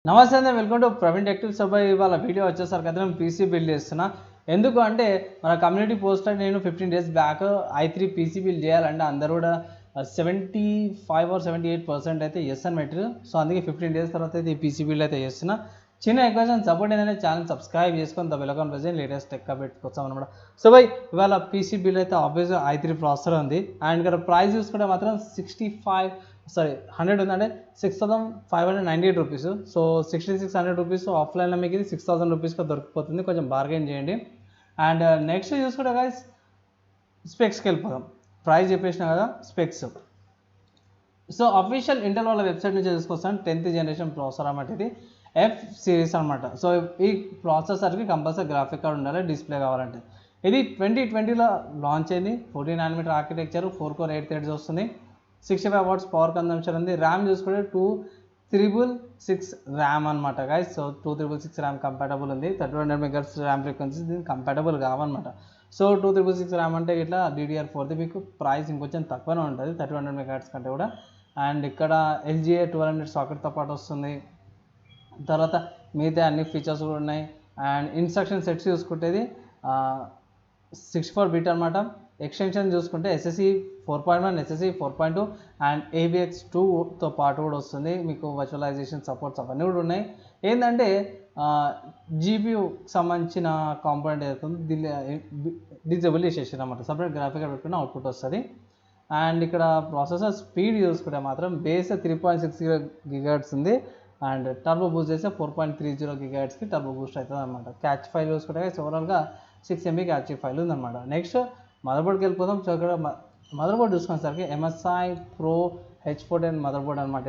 నమస్తే అండి, welcome to Praveen tech tips. ఇవాళ వీడియో వచ్చేసరికి అయితే నేను పీసీ బిల్డ్ చేస్తున్నా. ఎందుకు అంటే మన కమ్యూనిటీ పోస్ట్ నేను 15 days back i3 PC build చేయాలంటే అందరూ కూడా 75 or 78% అయితే ఎస్ అని పెట్టారు. సో అందుకే 15 డేస్ తర్వాత అయితే ఈ పీసీ బిల్డ్ అయితే చేస్తున్నా. చిన్న ఎక్వేషన్ సపోర్ట్ ఏంటంటే ఛానల్ సబ్స్క్రైబ్ చేసుకొని బెల్ ప్రెజెంట్ లేటెస్ట్ టెక్ పెట్టుకోవచ్చాం అనమాట. సో ఇవాళ పీసీ బిల్డ్ అయితే ఆబ్వియస్గా i3 ప్రాసెసర్ ఉంది. అండ్ ఇక్కడ ప్రైస్ చూసుకుంటే మాత్రం 100 ఉందంటే 6,598 రూపీస్. సో 6,600 రూపీస్ ఆఫ్లైన్లో మీకు ఇది 6,000 రూపీస్కి దొరికిపోతుంది. కొంచెం బార్గెన్ చేయండి. అండ్ నెక్స్ట్ చూసుకుంటే గైస్ స్పెక్స్కి వెళ్ళిపోదాం. ప్రైస్ చెప్పేసిన కదా, స్పెక్స్. సో అఫీషియల్ ఇంటెల్ వాళ్ళ వెబ్సైట్ నుంచి తీసుకొస్తాను. 10th జనరేషన్ ప్రాసెసర్ అన్నమాట. ఇది ఎఫ్ సిరీస్ అనమాట. సో ఈ ప్రాసెసర్కి కంపల్సరీ గ్రాఫిక్ కార్డ్ ఉండాలి, డిస్ప్లే కావాలంటే. ఇది 2020లో లాంచ్ అయింది. 14 nm ఆర్కిటెక్చర్, 4 core 8 threads వస్తుంది. 65 watts పవర్ కన్జంప్షన్ ఉంది. ర్యామ్ చూసుకుంటే 266 ర్యామ్ అనమాట గైస్. సో 266 ర్యామ్ కంపాటబుల్ ఉంది. 3100 MHz ర్యామ్ ఫ్రీక్వెన్సీ దీనికి కంపాటబుల్ కావన్నమాట. సో 266 ర్యామ్ అంటే ఇట్లా DDR4ది మీకు ప్రైస్ ఇంకొంచెం తక్కువనే ఉంటుంది 3100 MHz కంటే కూడా. అండ్ ఇక్కడ LGA 1200 సాకెట్తో పాటు వస్తుంది. తర్వాత మిగతా అన్ని ఫీచర్స్ కూడా ఉన్నాయి. అండ్ ఇన్స్ట్రక్షన్ సెట్స్ చూసుకుంటేది 64 బిట్ అనమాట. ఎక్స్టెన్షన్ చూసుకుంటే SSE 4.1, SSE 4.2 అండ్ AVX2తో పాటు కూడా వస్తుంది. మీకు వర్చువలైజేషన్ సపోర్ట్స్ అవన్నీ కూడా ఉన్నాయి. ఏంటంటే GPU సంబంధించిన కాంపోనెంట్ ఏదైతుంది దీన్ని డిజేబుల్ చేసేసారు అనమాట. సపరేట్ గ్రాఫిక్ పెట్టుకుని అవుట్పుట్ వస్తుంది. అండ్ ఇక్కడ ప్రాసెసర్ స్పీడ్ చూసుకుంటే మాత్రం బేస్ 3.60 GHz ఉంది. అండ్ టర్బో బూస్ట్ చేస్తే 4.30 GHzకి టర్బో బూస్ట్ అవుతుంది అనమాట. క్యాచ్ ఫైల్ చూసుకుంటే ఓవరాల్గా 6 MB క్యాచ్ ఫైల్ ఉందన్నమాట. నెక్స్ట్ మదర్బోర్డ్కి వెళ్ళిపోదాం. సో ఇక్కడ మదర్బోర్డ్ చూసుకునేసరికి MSI Pro H410 మదర్బోర్డ్ అనమాట.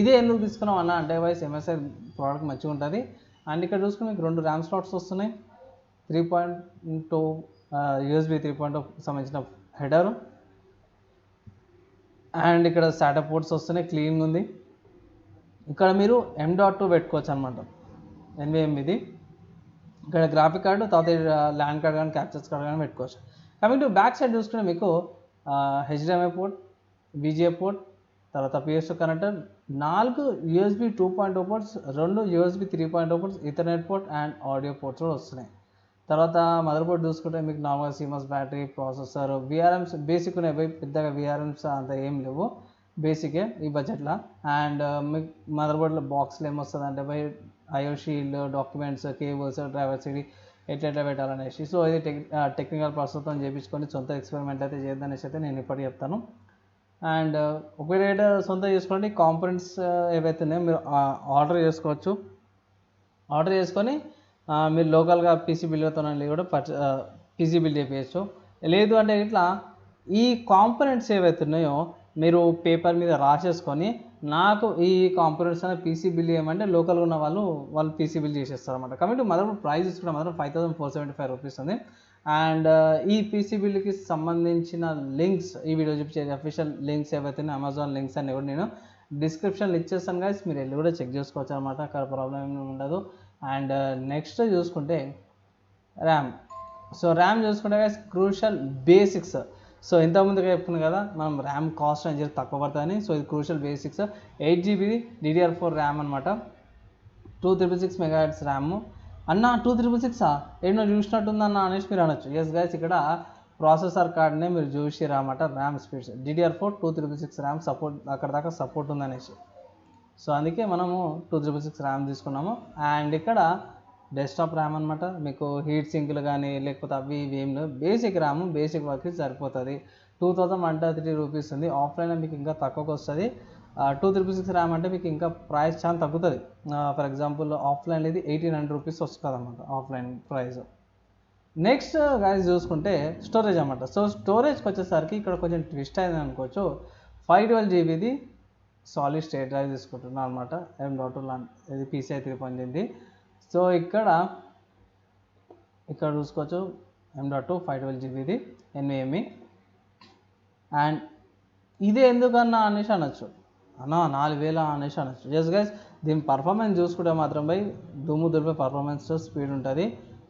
ఇదే ఎందుకు తీసుకున్నాం అన్న అంటే వైస్ MSI ప్రోడక్ట్ మంచిగా ఉంటుంది. అండ్ ఇక్కడ చూసుకుని మీకు 2 ర్యామ్ స్లాట్స్ వస్తున్నాయి. 3.2 USB 3.2 సంబంధించిన హెడర్. అండ్ ఇక్కడ SATA పోర్ట్స్ వస్తున్నాయి, క్లీన్గా ఉంది. ఇక్కడ మీరు M.2 పెట్టుకోవచ్చు అనమాట. NVMe ఇది. ఇక్కడ గ్రాఫిక్ కార్డు, తర్వాత ల్యాండ్ కార్డ్ కానీ క్యాప్చర్స్ కార్డ్ కానీ పెట్టుకోవచ్చు. కమింగ్ టు బ్యాక్ సైడ్ చూసుకుంటే మీకు HDMI పోర్ట్, VGA పోర్ట్, తర్వాత PS2 connector, 4 USB 2.0 ports, 2 USB 3.0 ports, Ethernet port and audio ports కూడా వస్తున్నాయి. తర్వాత మదర్ బోర్డ్ చూసుకుంటే మీకు normal CMOS battery, processor, VRMs basic ఉన్నాయి. పెద్దగా VRMs అంత ఏం లేవు, బేసికే ఈ బడ్జెట్లో. అండ్ మీకు మదర్ బోర్డ్లో బాక్స్లో ఏమొస్తుంది అంటే IO shield, documents, cables, driver CD ఎట్లా పెట్టాలనేసి. సో ఇది టెక్నికల్ ప్రాసెస్తో చేయించుకొని సొంత ఎక్స్పెరిమెంట్ అయితే చేద్దామనేసి అయితే నేను ఇప్పటికీ చెప్తాను. అండ్ ఒకవేళ సొంత చేసుకోండి, కాంపోనెంట్స్ ఏవైతే ఉన్నాయో మీరు ఆర్డర్ చేసుకోవచ్చు. ఆర్డర్ చేసుకొని మీరు లోకల్గా పీసీ బిల్డ్తో కూడా పీసీ బిల్డ్ చేయవచ్చు. లేదు అంటే ఇట్లా ఈ కాంపోనెంట్స్ ఏవైతే ఉన్నాయో మీరు పేపర్ మీద రాసేసుకొని నాకు ఈ కాంపోనెంట్స్ అనేది పీసీ బిల్ చేయమంటే లోకల్గా ఉన్న వాళ్ళు పీసీ బిల్ చేసేస్తారు అనమాట. కాబట్టి మదర్ ప్రైస్ తీసుకుంటే మాత్రం 5,475 రూపీస్ ఉంది. అండ్ ఈ పీసీ బిల్కి సంబంధించిన లింక్స్ ఈ వీడియో చూపించేది అఫీషియల్ లింక్స్ ఏవైతే అమెజాన్ లింక్స్ అన్ని కూడా నేను డిస్క్రిప్షన్లో ఇచ్చేస్తాను గైస్. మీరు వెళ్ళి కూడా చెక్ చేసుకోవచ్చు అనమాట. అక్కడ ప్రాబ్లం ఏమి ఉండదు. అండ్ నెక్స్ట్ చూసుకుంటే ర్యామ్. సో ర్యామ్ చూసుకుంటే గైస్ క్రూషల్ బేసిక్స్. సో ఇంతకుముందుగా చెప్పుకున్నాను కదా మనం ర్యామ్ కాస్ట్ అని చెప్పి తక్కువ పడుతుందని. సో ఇది crucial basics 8GB DDR4 RAM అనమాట. 266 MHz ర్యామ్. అన్న 266 ఏమో చూసినట్టుందన్న అనేసి మీరు అనొచ్చు. ఎస్ గైస్, ఇక్కడ ప్రాసెసర్ కార్డ్నే మీరు చూసిరన్నమాట. RAM speeds DDR4 266 RAM support అక్కడ దాకా సపోర్ట్ ఉందనేసి. సో అందుకే మనము 266 ర్యామ్ తీసుకున్నాము. అండ్ ఇక్కడ డెస్క్టాప్ ర్యామ్ అనమాట. మీకు హీట్ సింక్లు కానీ లేకపోతే అవి ఇవి ఏం లేవు, బేసిక్ ర్యామ్, బేసిక్ వర్క్కి సరిపోతుంది. 2,130 రూపీస్ ఉంది. ఆఫ్లైన్లో మీకు ఇంకా తక్కువకి వస్తుంది. 266 ర్యామ్ అంటే మీకు ఇంకా ప్రైస్ చాలా తగ్గుతుంది. ఫర్ ఎగ్జాంపుల్ ఆఫ్లైన్లో ఇది 1,800 రూపీస్ వస్తుంది అనమాట ఆఫ్లైన్ ప్రైస్. నెక్స్ట్ గైస్ చూసుకుంటే స్టోరేజ్ అనమాట. సో స్టోరేజ్కి వచ్చేసరికి ఇక్కడ కొంచెం ట్విస్ట్ అయింది అనుకోవచ్చు. 512GBది సాలిడ్ స్టేట్ డ్రైవ్ తీసుకుంటున్నాను అనమాట. M.2 ఇది PCI 3.8. సో ఇక్కడ చూసుకోవచ్చు M.2 512GBది NVMe. అండ్ ఇదే ఎందుకన్నా అనేసి అనొచ్చు అన్న 4,000 అనేసి అనొచ్చు. జస్ట్ గైస్ దీని పర్ఫార్మెన్స్ చూసుకుంటే మాత్రం దుమ్ము దులిపే పర్ఫార్మెన్స్ స్పీడ్ ఉంటుంది.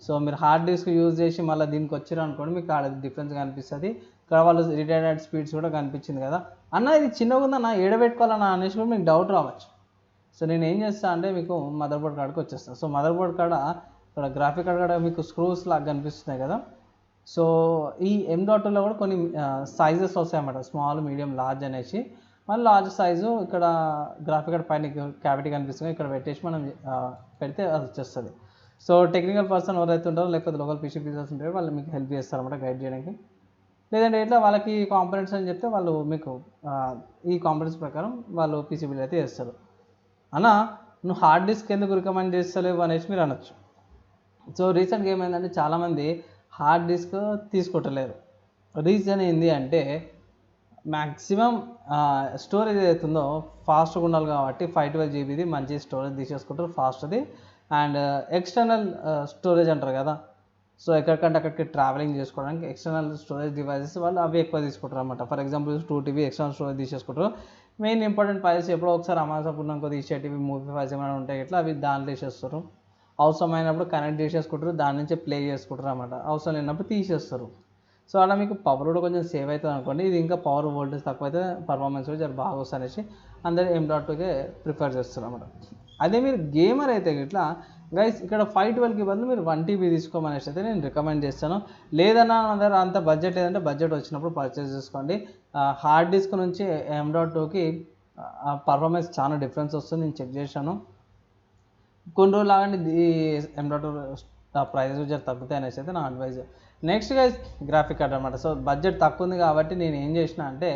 సో మీరు హార్డ్ డిస్క్ యూజ్ చేసి మళ్ళీ దీనికి వచ్చారు అనుకోండి, మీకు ఆడ డిఫరెన్స్ కనిపిస్తుంది. ఇక్కడ వాళ్ళు రిటైర్డ్ స్పీడ్స్ కూడా కనిపించింది కదా. అన్న ఇది చిన్నగా ఉందన్న ఏడబెట్టుకోవాలన్నా అనేసి కూడా మీకు డౌట్ రావచ్చు. సో నేను ఏం చేస్తాను అంటే మీకు మదర్ బోర్డ్ కాడకి వచ్చేస్తాను. సో మదర్ బోర్డ్ కాడ ఇక్కడ గ్రాఫిక్ కార్డ్ కాడ మీకు స్క్రూస్ లాగా కనిపిస్తున్నాయి కదా. సో ఈ M.2లో కూడా కొన్ని సైజెస్ వస్తాయన్నమాట, స్మాల్, మీడియం, లార్జ్ అనేసి. మళ్ళీ లార్జ్ సైజు ఇక్కడ గ్రాఫిక్ కార్డ్ పైన క్యావిటీ కనిపిస్తుంది, ఇక్కడ పెట్టేసి మనం పెడితే అది వచ్చేస్తుంది. సో టెక్నికల్ పర్సన్ ఎవరైతే ఉంటారో లేకపోతే లోకల్ పీసీ పీసర్స్ ఉంటారో వాళ్ళు మీకు హెల్ప్ చేస్తారన్నమాట గైడ్ చేయడానికి. లేదంటే ఇట్లా వాళ్ళకి కాంపోనెంట్స్ అని చెప్తే వాళ్ళు మీకు ఈ కాంపోనెంట్స్ ప్రకారం వాళ్ళు పీసీ బిల్డ్ అయితే చేస్తారు. అన్న నువ్వు హార్డ్ డిస్క్ ఎందుకు రికమెండ్ చేస్తలేవు అనేసి మీరు అనొచ్చు. సో రీసెంట్గా ఏమైందంటే చాలామంది హార్డ్ డిస్క్ తీసుకుంటలేరు. రీజన్ ఏంటి అంటే మ్యాక్సిమం స్టోరేజ్ ఏదైతుందో ఫాస్ట్గా ఉండాలి కాబట్టి 512 జీబీది మంచి స్టోరేజ్ తీసేసుకుంటారు, ఫాస్ట్ది. అండ్ ఎక్స్టర్నల్ స్టోరేజ్ అంటారు కదా, సో ఎక్కడికంటే అక్కడికి ట్రావెలింగ్ చేసుకోవడానికి ఎక్స్టర్నల్ స్టోరేజ్ డివైసెస్ వాళ్ళు అవి ఎక్కువ తీసుకుంటారు అనమాట. For example 2 TB external storage తీసేసుకుంటారు. మెయిన్ ఇంపార్టెంట్ ఫైల్స్ ఎప్పుడో ఒకసారి అమాసపున్నాక తీసేటివి మూవీ ఫైల్స్ ఏమైనా ఉంటాయి ఇట్లా అవి దాంట్లో వేసేస్తారు. అవసరమైనప్పుడు కనెక్ట్ చేసేసుకుంటారు, దాని నుంచి ప్లే చేసుకుంటారు అనమాట. అవసరం లేనప్పుడు తీసేస్తారు. సో అలా మీకు పవర్ కూడా కొంచెం సేవ్ అవుతుంది అనుకోండి. ఇది ఇంకా పవర్ వోల్టేజ్ తక్కువ అయితే పర్ఫార్మెన్స్ కూడా చాలా బాగా వస్తుంది అనేసి అందరూ M.2కే ప్రిఫర్ చేస్తారు అనమాట. అదే మీరు గేమర్ అయితే ఇట్లా గైస్ ఇక్కడ 512కి బదులు మీరు 1 TB తీసుకోమనేసి అయితే నేను రికమెండ్ చేస్తాను. లేదన్నా నా దగ్గర అంత బడ్జెట్ లేదంటే బడ్జెట్ వచ్చినప్పుడు పర్చేస్ చేసుకోండి. హార్డ్ డిస్క్ నుంచి M.2కి పర్ఫార్మెన్స్ చాలా డిఫరెన్స్ వస్తుంది, నేను చెక్ చేశాను. కొన్ని రోజులు ఆగండి, ఈ M.2 ప్రైజెస్ కొంచెం తగ్గుతాయి అనేసి అయితే నా advise. Next guys graphic card అనమాట. సో బడ్జెట్ తక్కువ ఉంది కాబట్టి నేను ఏం చేసిన అంటే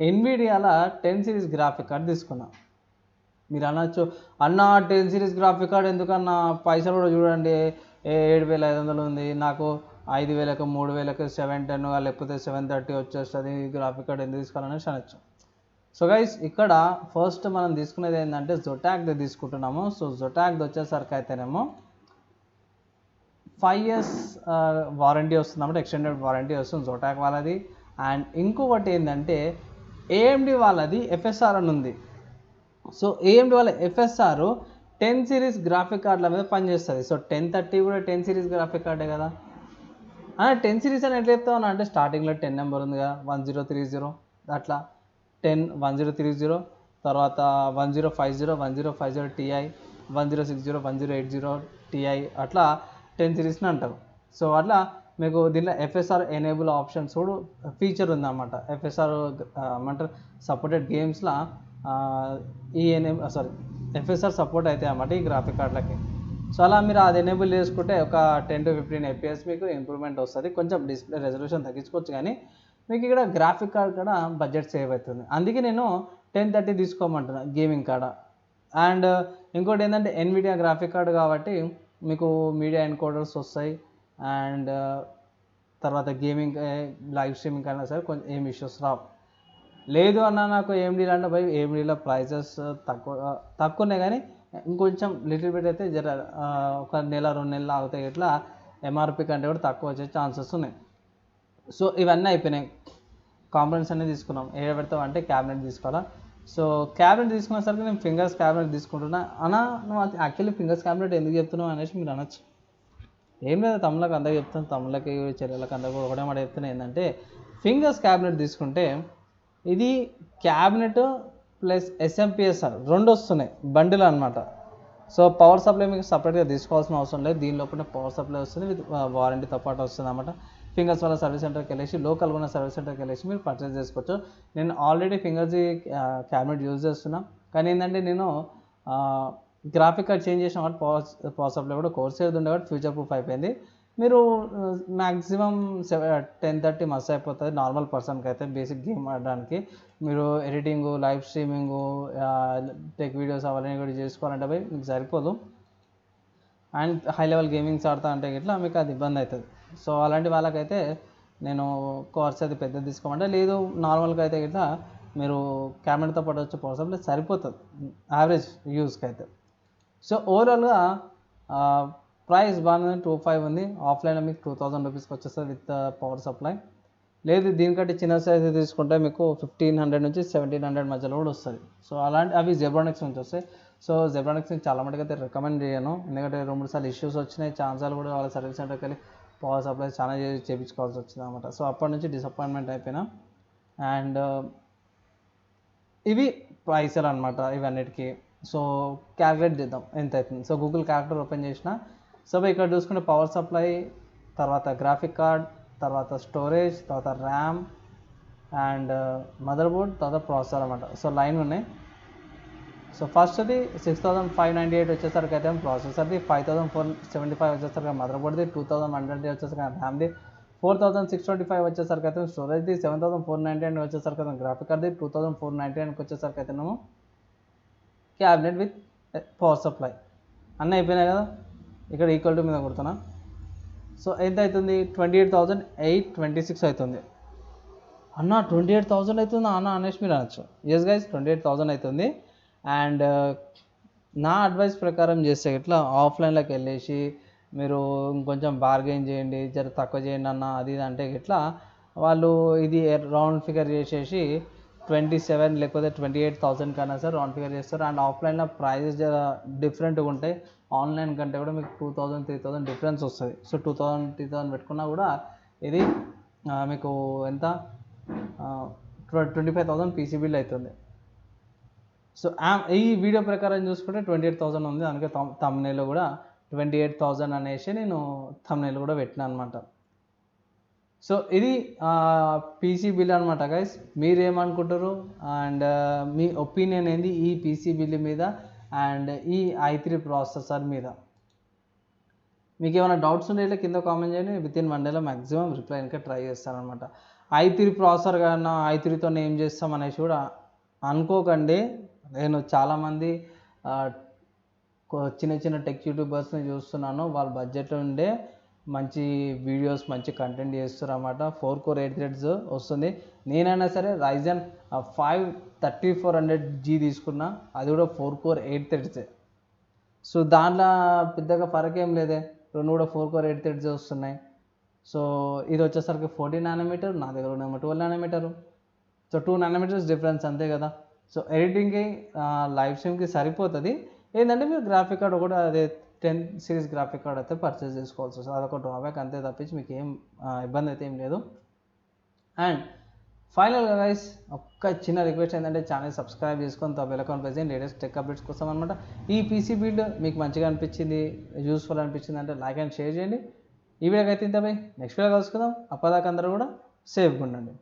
ఎన్విడియాలో 10 సిరీస్ గ్రాఫిక్ కార్డ్ తీసుకున్నాను. మీరు అనొచ్చు అన్న 10 సిరీస్ గ్రాఫిక్ కార్డ్ ఎందుకన్నా, పైసలు కూడా చూడండి 7,500 ఉంది, నాకు 5,000కు 3,000కు 710 లేకపోతే 730 వచ్చేస్తుంది, గ్రాఫిక్ కార్డ్ ఎందుకు తీసుకోవాలనేసి అనొచ్చు. సో గైస్ ఇక్కడ ఫస్ట్ మనం తీసుకునేది ఏంటంటే జొటాక్ది తీసుకుంటున్నాము. సో జొటాక్ది వచ్చేసరికి అయితేనేమో 5 years వారంటీ వస్తుంది అన్నమాట, ఎక్స్టెండెడ్ వారంటీ వస్తుంది జొటాక్ వాళ్ళది. అండ్ ఇంకొకటి ఏంటంటే AMD వాళ్ళది FSR అని ఉంది. సో AMD వాళ్ళ FSR 10 సిరీస్ గ్రాఫిక్ కార్డుల మీద పనిచేస్తుంది. సో 1030 కూడా 10 సిరీస్ గ్రాఫిక్ కార్డే కదా. 10 సిరీస్ అని ఎట్లా చెప్తామన్నా అంటే స్టార్టింగ్లో 10 నెంబర్ ఉంది కదా, 1030 అట్లా 101030, తర్వాత 1050 1050 Ti, 1060 1080 Ti అట్లా 10 సిరీస్ని అంటారు. సో అట్లా మీకు దీంట్లో FSR ఎనేబుల్ ఆప్షన్స్ కూడా ఫీచర్ ఉందన్నమాట. FSR ఏమంటారు సపోర్టెడ్ గేమ్స్లో ఈ FSR సపోర్ట్ అవుతాయి అన్నమాట ఈ గ్రాఫిక్ కార్డులకి. సో అలా మీరు అది ఎనేబుల్ చేసుకుంటే ఒక 10 to 15 FPS మీకు ఇంప్రూవ్మెంట్ వస్తుంది. కొంచెం డిస్ప్లే రెజల్యూషన్ తగ్గించుకోవచ్చు, కానీ మీకు ఇక్కడ గ్రాఫిక్ కార్డ్ కూడా బడ్జెట్ సేవ్ అవుతుంది. అందుకే నేను 1030 తీసుకోమంటున్నా గేమింగ్ కార్డ్. అండ్ ఇంకోటి ఏంటంటే ఎన్విడియా గ్రాఫిక్ కార్డ్ కాబట్టి మీకు మీడియా ఎన్కోడర్స్ వస్తాయి. అండ్ తర్వాత గేమింగ్ లైవ్ స్ట్రీమింగ్ అయినా సరే కొంచెం ఏం ఇష్యూస్ రావు. లేదు అన్న నాకు AMDలో అంటే పోయి AMDలో ప్రైజెస్ తక్కువ ఉన్నాయి, కానీ ఇంకొంచెం లిటిల్ బిట్ అయితే జర ఒక నెల 2 నెలలు ఆగుతాయి, ఇట్లా MRP కంటే కూడా తక్కువ వచ్చే ఛాన్సెస్ ఉన్నాయి. సో ఇవన్నీ అయిపోయినాయి, కాంపోనెంట్స్ అన్నీ తీసుకున్నాం. ఏ పెడతాం అంటే క్యాబినెట్ తీసుకోవాలా. సో క్యాబినెట్ తీసుకునేసరికి నేను ఫింగర్స్ క్యాబినెట్ తీసుకుంటున్నా. అన్న నువ్వు యాక్చువల్లీ ఫింగర్స్ క్యాబినెట్ ఎందుకు చెప్తున్నావు అనేసి మీరు అనొచ్చు. ఏం లేదు, తమ్ముళ్ళకి అందరికి చెప్తాను, తమ్ముళ్ళకి చెల్లెళ్ళకి అందరికి ఒకటే మాట చెప్తున్నా ఏంటంటే ఫింగర్స్ క్యాబినెట్ తీసుకుంటే ఇది క్యాబినెట్ ప్లస్ SMPSR 2 వస్తున్నాయి బండిల్ అనమాట. సో పవర్ సప్లై మీకు సపరేట్గా తీసుకోవాల్సిన అవసరం లేదు, దీని లోపల పవర్ సప్లై వస్తుంది విత్ వారంటీతో పాటు వస్తుంది అన్నమాట. ఫింగర్స్ వల్ల సర్వీస్ సెంటర్కి వెళ్ళేసి లోకల్గా ఉన్న సర్వీస్ సెంటర్కి వెళ్ళేసి మీరు పర్చేస్ చేసుకోవచ్చు. నేను ఆల్రెడీ ఫింగర్స్ది క్యాబినెట్ యూజ్ చేస్తున్నా, కానీ ఏంటంటే నేను గ్రాఫిక్ కార్డ్ చేంజ్ చేసిన కాబట్టి పవర్ సప్లై కూడా కోర్స్ ఏది ఉండే కాబట్టి ఫ్యూచర్ ప్రూఫ్ అయిపోయింది. మీరు మ్యాక్సిమం 1030 మస్ అయిపోతుంది నార్మల్ పర్సన్కి అయితే. బేసిక్ గేమ్ ఆడడానికి మీరు editing, live streaming, tech videos అవన్నీ కూడా చేసుకోవాలంటే పోయి మీకు సరిపోదు. అండ్ హై లెవెల్ గేమింగ్స్ ఆడుతా అంటే ఇట్లా మీకు అది ఇబ్బంది అవుతుంది. సో అలాంటి వాళ్ళకైతే నేను కోర్స్ అది పెద్దది తీసుకోమంటే, లేదు నార్మల్గా అయితే ఇట్లా మీరు క్యాబినెట్తో పాటు వచ్చే పవర్ సప్లై సరిపోతుంది యావరేజ్ యూస్కి అయితే. సో ఓవరాల్గా ప్రైస్ బాగానే 25 ఉంది. ఆఫ్లైన్లో మీకు 2000 రూపీస్కి వచ్చేస్తుంది విత్ పవర్ సప్లై. లేదు దీనికంటే చిన్న సైజ్ తీసుకుంటే మీకు 1500 నుంచి 1700 మధ్యలో కూడా వస్తుంది. సో అలాంటి అవి జెబ్రానిక్స్ నుంచి వస్తాయి. సో జెబ్రానిక్స్ చాలా మటుకు అయితే రికమెండ్ చేయను, ఎందుకంటే 2-3 సార్లు ఇష్యూస్ వచ్చినాయి, ఛాన్సాలు కూడా వాళ్ళ సర్వీస్ సెంటర్కి వెళ్ళి పవర్ సప్లై చాలా చేయించుకోవాల్సి వచ్చింది అనమాట. సో అప్పటి నుంచి డిసప్పాయింట్మెంట్ అయిపోయినా. అండ్ ఇవి ప్రైస్లు అనమాట ఇవన్నిటికీ. సో క్యాలిక్యులేట్ చేద్దాం ఎంత అవుతుంది. సో గూగుల్ క్యాలిక్యులేటర్ ఓపెన్ చేసిన. సో ఇక్కడ చూసుకుంటే పవర్ సప్లై, తర్వాత గ్రాఫిక్ కార్డ్, తర్వాత స్టోరేజ్, తర్వాత ర్యామ్ అండ్ మదర్ బోర్డ్, తర్వాత ప్రాసెసర్ అనమాట. సో లైన్ ఉన్నాయి. సో ఫస్ట్ది 6598 వచ్చేసరికి అయితే ప్రాసెసర్ది, 5475 వచ్చేసరికి మదర్ బోర్డ్ది, 2100 వచ్చేసరికి ర్యామ్ది, 4625 వచ్చేసరికి అయితే స్టోరేజ్ది, 7499 వచ్చేసరికి అయితే గ్రాఫిక్ కార్డ్ది, 2499 వచ్చేసరికి అయితేనేమో క్యాబినెట్ విత్ పవర్ సప్లై. అన్నీ అయిపోయినాయి కదా. ఇక్కడ ఈక్వల్ టు మీద కొడుతున్నా. సో ఎంత అవుతుంది? 28,826 అవుతుంది. అన్న 28,000 అవుతుంది అన్న అనేసి మీరు అనొచ్చు. ఎస్ గైస్, 28,000 అవుతుంది. అండ్ నా అడ్వైస్ ప్రకారం చేస్తే ఇట్లా ఆఫ్లైన్లోకి వెళ్ళేసి మీరు ఇంకొంచెం బార్గెన్ చేయండి, జర తక్కువ చేయండి అన్న అది ఇది అంటే ఇట్లా వాళ్ళు ఇది రౌండ్ ఫిగర్ చేసేసి 27 లేకపోతే 28,000 కన్నా సార్ రౌండ్ ఫిగర్ చేస్తారు. అండ్ ఆఫ్లైన్లో ప్రైజెస్ జర డిఫరెంట్గా ఉంటాయి. ఆన్లైన్ కంటే కూడా మీకు 2,000 3,000 డిఫరెన్స్ వస్తుంది. సో 2,000 3,000 పెట్టుకున్నా కూడా ఇది మీకు ఎంత 25,000 పీసీ బిల్ అవుతుంది. సో ఈ వీడియో ప్రకారం చూసుకుంటే 28,000 ఉంది. అందుకే థంబ్నెయిల్లో కూడా 28,000 అనేసి నేను థంబ్నెయిల్ కూడా పెట్టినా అనమాట. సో ఇది పీసీ బిల్ అనమాట గైస్. మీరేమనుకుంటారు అండ్ మీ ఒపీనియన్ ఏంది ఈ పీసీ బిల్ మీద అండ్ ఈ i3 ప్రాసెసర్ మీద? మీకు ఏమైనా డౌట్స్ ఉంటే కింద కామెంట్ చేయండి. వితిన్ 1 డేలో మ్యాక్సిమం రిప్లై ఇంకా ట్రై చేస్తాను అనమాట. i3 ప్రాసెసర్ కన్నా i3తో ఏం చేస్తాం అనేసి కూడా అనుకోకండి. నేను చాలామంది చిన్న చిన్న టెక్ యూట్యూబర్స్ని చూస్తున్నాను. వాళ్ళ బడ్జెట్ ఉండే మంచి వీడియోస్ మంచి కంటెంట్ చేస్తారు అన్నమాట. 4 కోర్ 8 థ్రెడ్స్ వస్తుంది. నేనైనా సరే Ryzen 5 3400G తీసుకున్నా, అది కూడా 4 కోర్ 8 థ్రెడ్సే. సో దాంట్లో పెద్దగా ఫరక్ ఏం లేదే, రెండు కూడా 4 కోర్ 8 థ్రెడ్స్ వస్తున్నాయి. సో ఇది వచ్చేసరికి 14 నానోమీటర్, నా దగ్గర ఉన్న 12 నానోమీటర్. సో 2 నానోమీటర్స్ డిఫరెన్స్ అంతే కదా. సో ఎడిటింగ్కి లైవ్ స్ట్రీమ్కి సరిపోతుంది. ఏంటంటే మీరు గ్రాఫిక్ కార్డ్ ఒకటి అదే 10 సిరీస్ గ్రాఫిక్ కార్డ్ అయితే పర్చేస్ చేసుకోవాల్సి వస్తుంది. అదొక డ్రాబ్యాక్ అంతే తప్పించి మీకు ఏం ఇబ్బంది అయితే ఏం లేదు. అండ్ ఫైనల్గా గైస్ ఒక్క చిన్న రిక్వెస్ట్ ఏంటంటే ఛానల్ సబ్స్క్రైబ్ చేసుకొని బెల్ ఐకాన్ ప్రెస్ చేయండి లేటెస్ట్ టెక్ అప్డేట్స్ కోసం అనమాట. ఈ పీసీ బిల్డ్ మీకు మంచిగా అనిపించింది, యూస్ఫుల్ అనిపించింది అంటే లైక్ అండ్ షేర్ చేయండి. ఈ వీడియోకి అయితే ఇంత బై, నెక్స్ట్ వీడియో కలుసుకుందాం. అప్పటిదాకా అందరూ కూడా సేఫ్గా ఉండండి.